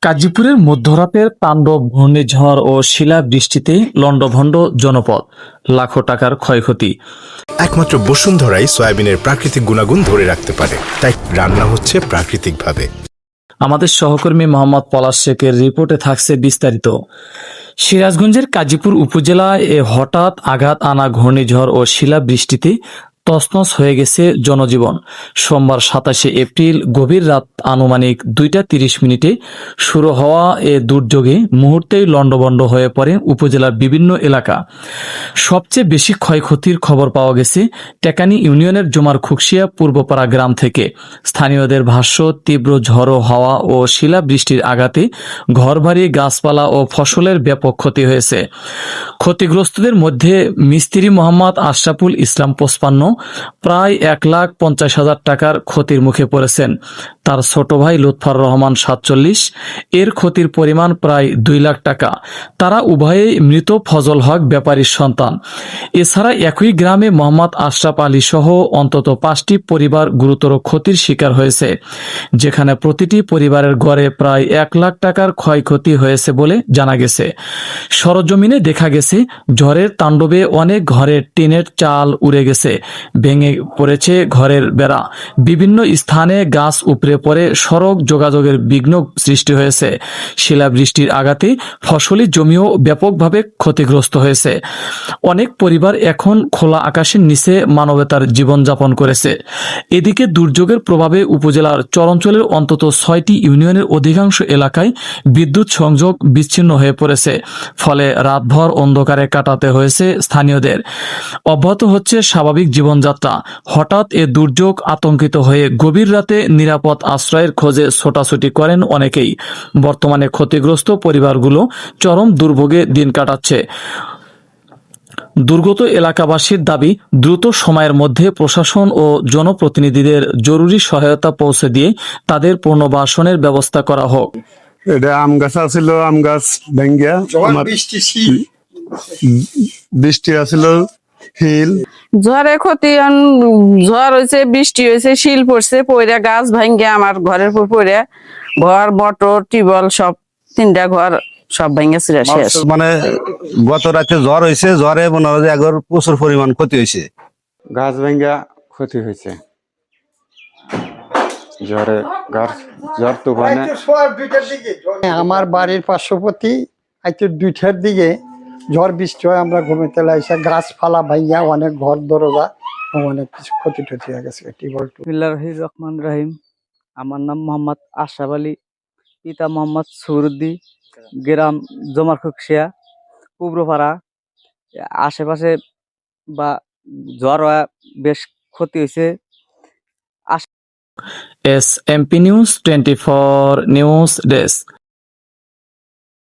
গাজীপুরের মধ্যরাতের তাণ্ডব ঘূর্ণিঝড় ও শিলাবৃষ্টিতে লণ্ডভণ্ড জনপদ, লাখো টাকার ক্ষয়ক্ষতি। একমাত্র বসুন্ধরাই সয়াবিনের প্রাকৃতিক গুণাগুণ ধরে রাখতে পারে, তাই রান্না হচ্ছে প্রাকৃতিকভাবে। আমাদের সহকর্মী মোহাম্মদ পলাশ শেখের রিপোর্টে থাকছে বিস্তারিত। সিরাজগঞ্জের কাজীপুর উপজেলায় হঠাৎ আঘাত আনা ঘূর্ণিঝড় ও শিলাবৃষ্টিতে তছনছ হয়ে গেছে জনজীবন। সোমবার 27 এপ্রিল গভীর রাত আনুমানিক 2টা 30 শুরু হওয়া এ দুর্যোগে মুহূর্তেই লণ্ডভণ্ড হয়ে পড়ে উপজেলার বিভিন্ন এলাকা। সবচেয়ে বেশি ক্ষয়ক্ষতির খবর পাওয়া গেছে টেকানি ইউনিয়নের জমার খুকশিয়া পূর্বপাড়া গ্রাম থেকে। স্থানীয়দের ভাষ্য, তীব্র ঝড়ো হাওয়া ও শিলাবৃষ্টির আঘাতে ঘরবাড়ি, গাছপালা ও ফসলের ব্যাপক ক্ষতি হয়েছে। ক্ষতিগ্রস্তদের মধ্যে মিস্ত্রি মোহাম্মদ আশরাফুল ইসলাম 55, প্রায় 1,50,000 টাকার ক্ষতির মুখে পড়েছেন। তার ছোট ভাই লুৎফর রহমান 47, এর ক্ষতির পরিমাণ প্রায় 2 লাখ টাকা। তারা উভয়েই মৃত ফজল হক ব্যাপারীর সন্তান। এছাড়া একই গ্রামে মোহাম্মদ আশরাফ আলী সহ অন্তত 5টি পরিবার গুরুতর ক্ষতির শিকার হয়েছে, যেখানে প্রতিটি পরিবারের গড়ে প্রায় 1 লাখ টাকার ক্ষয়ক্ষতি হয়েছে বলে জানা গেছে। সরজমিনে দেখা গেছে ঝড়ের তাণ্ডবে অনেক ঘরের টিনের চাল উড়ে গেছে, ভেঙে পড়েছে ঘরের বেড়া, বিভিন্ন স্থানে গাছ উপড়ে পড়ে সড়ক যোগাযোগের বিঘ্ন সৃষ্টি হয়েছে। শিলাবৃষ্টির আঘাতে ফসলি জমিও ব্যাপকভাবে ক্ষতিগ্রস্ত হয়েছে। অনেক পরিবার এখন খোলা আকাশের নিচে মানবতার জীবনযাপন করেছে। এদিকে দুর্যোগের প্রভাবে উপজেলার চরাঞ্চলের অন্তত 6টি ইউনিয়নের অধিকাংশ এলাকায় বিদ্যুৎ সংযোগ বিচ্ছিন্ন হয়ে পড়েছে, ফলে রাতভর অন্ধকারে কাটাতে হয়েছে স্থানীয়দের। অব্যাহত হচ্ছে স্বাভাবিক জীবনযাত্রা। হঠাৎ এ দুর্যোগ আতঙ্কিত হয়ে গভীর রাতে নিরাপদ আশ্রয়ের খোঁজে ছোটাছুটি করেন অনেকেই। বর্তমানে ক্ষতিগ্রস্ত পরিবারগুলো চরম দুর্ভোগে দিন কাটাচ্ছে। দুর্গত এলাকাবাসীর দাবি, দ্রুত সময়ের মধ্যে প্রশাসন ও জনপ্রতিনিধিদের জরুরি সহায়তা পৌঁছে দিয়ে তাদের পুনর্বাসনের ব্যবস্থা করা হোক। এটা আম গাছ আছিল, আম গাছ ভেঙ্গিয়া বৃষ্টি আছিল, হিল ঝড়ে ক্ষতি, ঝড় হয়েছে, বৃষ্টি হয়েছে, শিল পড়ছে, পইরা গাছ ভাঙ্গে আমার ঘরের উপর পড়ে ঘর, মোটর, টিউবওয়েল সব 3টা ঘর সব ভেঙে ছিল শেষ। মানে গত রাতে ঝড় হয়েছে, ঝড়ে মনে হয় যে প্রচুর পরিমাণ ক্ষতি হয়েছে। গাছ ভেঙ্গা ক্ষতি হয়েছে ঝড়ে, ঝড় তুফানে। আমার বাড়ির পার্শ্ববর্তী আজকে 2টার দিকে ঝড় বৃষ্টি হয়, আমরা ঘুমিতে লাগছে, গাছপালা ভাইয়া অনেক ঘর দরজা অনেক কিছু ক্ষতি টতি হয়ে গেছে। বিসমিল্লাহির রহমানির রহিম। আমার নাম মোহাম্মদ আশরাফ আলী, পিতা মোহাম্মদ সুরুদ্দি, গ্রাম জমার খুকশিয়া পূর্বপাড়া। আশেপাশে বা ঝড় বেশ ক্ষতি হয়েছে। SMP news 24 news desk.